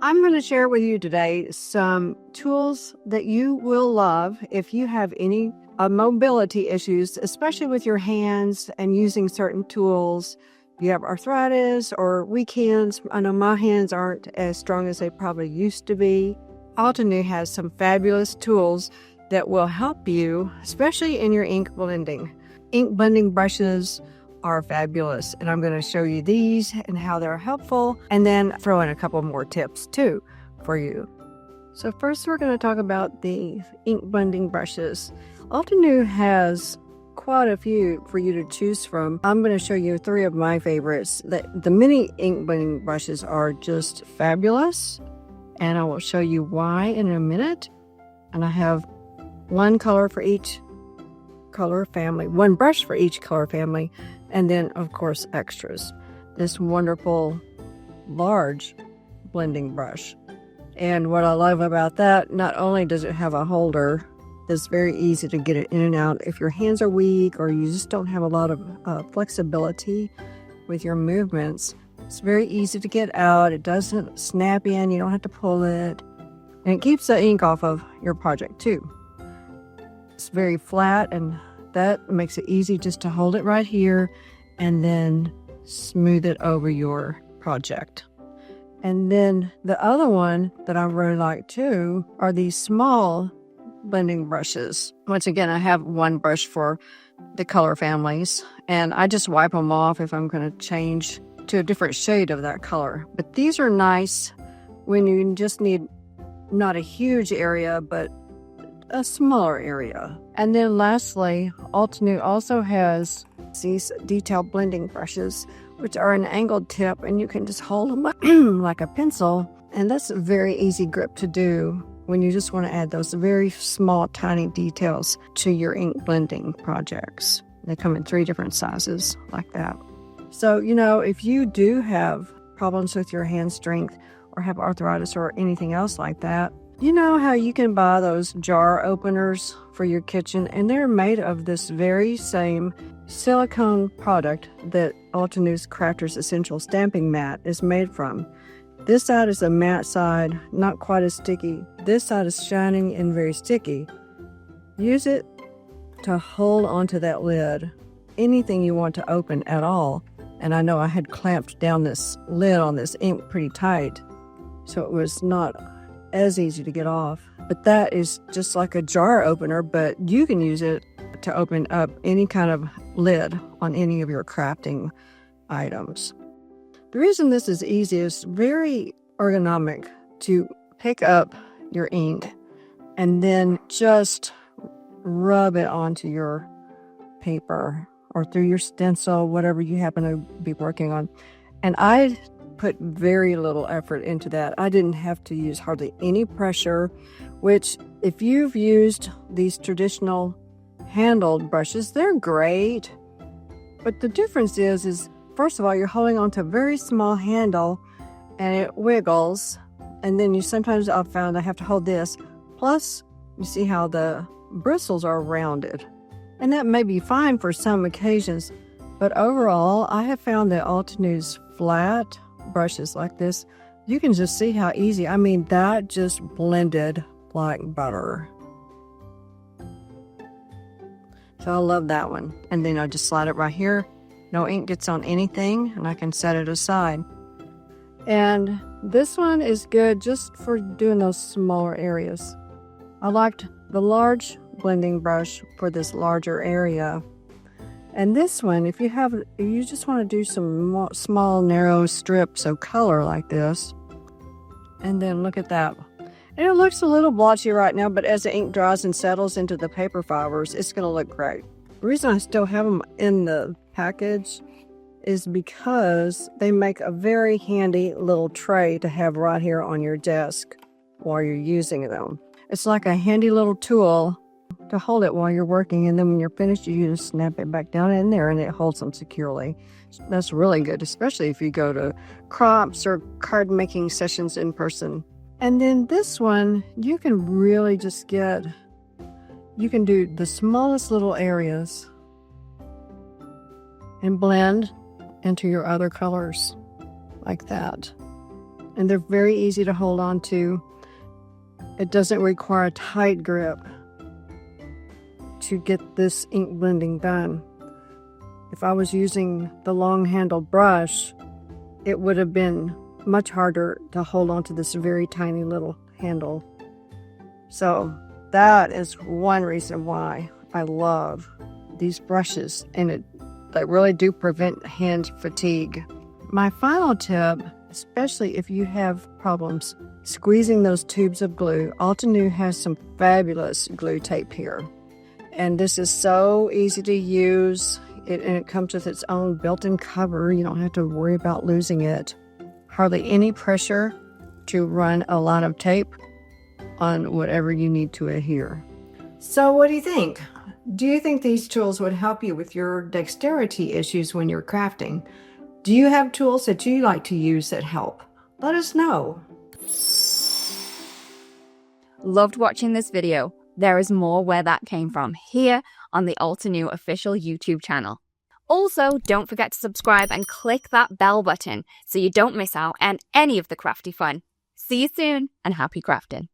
I'm going to share with you today some tools that you will love if you have any mobility issues, especially with your hands and using certain tools. You have arthritis or weak hands. I know my hands aren't as strong as they probably used to be. Altenew has some fabulous tools that will help you, especially in your ink blending. Ink blending brushes are fabulous, and I'm going to show you these and how they're helpful, and then throw in a couple more tips too for you. So first we're going to talk about the ink blending brushes. Altenew has quite a few for you to choose from. I'm going to show you 3 of my favorites. The mini ink blending brushes are just fabulous, and I will show you why in a minute. And I have one color for each color family, one brush for each color family, and then of course extras. This wonderful large blending brush. And what I love about that, not only does it have a holder that's very easy to get it in and out if your hands are weak or you just don't have a lot of flexibility with your movements. It's very easy to get out. It doesn't snap in, you don't have to pull it, and it keeps the ink off of your project too. It's very flat, and that makes it easy just to hold it right here and then smooth it over your project. And then the other one that I really like too are these small blending brushes. Once again, I have one brush for the color families, and I just wipe them off if I'm going to change to a different shade of that color. But these are nice when you just need not a huge area, but a smaller area. And then lastly, Altenew also has these detail blending brushes, which are an angled tip, and you can just hold them like a pencil. And that's a very easy grip to do when you just want to add those very small, tiny details to your ink blending projects. They come in 3 different sizes like that. So, if you do have problems with your hand strength or have arthritis or anything else like that, you know how you can buy those jar openers for your kitchen, and they're made of this very same silicone product that Altenew's Crafter's Essential Stamping Mat is made from. This side is a matte side, not quite as sticky. This side is shining and very sticky. Use it to hold onto that lid, anything you want to open at all. And I know I had clamped down this lid on this ink pretty tight, so it was not as easy to get off. But that is just like a jar opener, but you can use it to open up any kind of lid on any of your crafting items. The reason this is easy is very ergonomic to pick up your ink and then just rub it onto your paper or through your stencil, whatever you happen to be working on. And I put very little effort into that. I didn't have to use hardly any pressure, which if you've used these traditional handled brushes, they're great. But the difference is first of all, you're holding onto a very small handle and it wiggles. And then sometimes I've found I have to hold this. Plus, you see how the bristles are rounded. And that may be fine for some occasions. But overall, I have found that Altenew's flat brushes like this, you can just see how easy. I mean, that just blended like butter. So I love that one. And then I just slide it right here. No ink gets on anything, and I can set it aside. And this one is good just for doing those smaller areas. I liked the large blending brush for this larger area. And this one, if you just want to do some small, narrow strips of color like this, and then look at that. And it looks a little blotchy right now, but as the ink dries and settles into the paper fibers, it's going to look great. The reason I still have them in the package is because they make a very handy little tray to have right here on your desk while you're using them. It's like a handy little tool to hold it while you're working, and then when you're finished, you just snap it back down in there and it holds them securely. That's really good, especially if you go to crops or card making sessions in person. And then this one, you can really just you can do the smallest little areas and blend into your other colors like that. and they're very easy to hold on to. It doesn't require a tight grip to get this ink blending done. If I was using the long handled brush, it would have been much harder to hold on to this very tiny little handle. So that is one reason why I love these brushes, and they really do prevent hand fatigue. My final tip, especially if you have problems squeezing those tubes of glue, Altenew has some fabulous glue tape here. And this is so easy to use, and it comes with its own built-in cover. You don't have to worry about losing it. Hardly any pressure to run a lot of tape on whatever you need to adhere. So what do you think? Do you think these tools would help you with your dexterity issues when you're crafting? Do you have tools that you like to use that help? Let us know. Loved watching this video. There is more where that came from here on the Altenew official YouTube channel. Also, don't forget to subscribe and click that bell button so you don't miss out on any of the crafty fun. See you soon and happy crafting.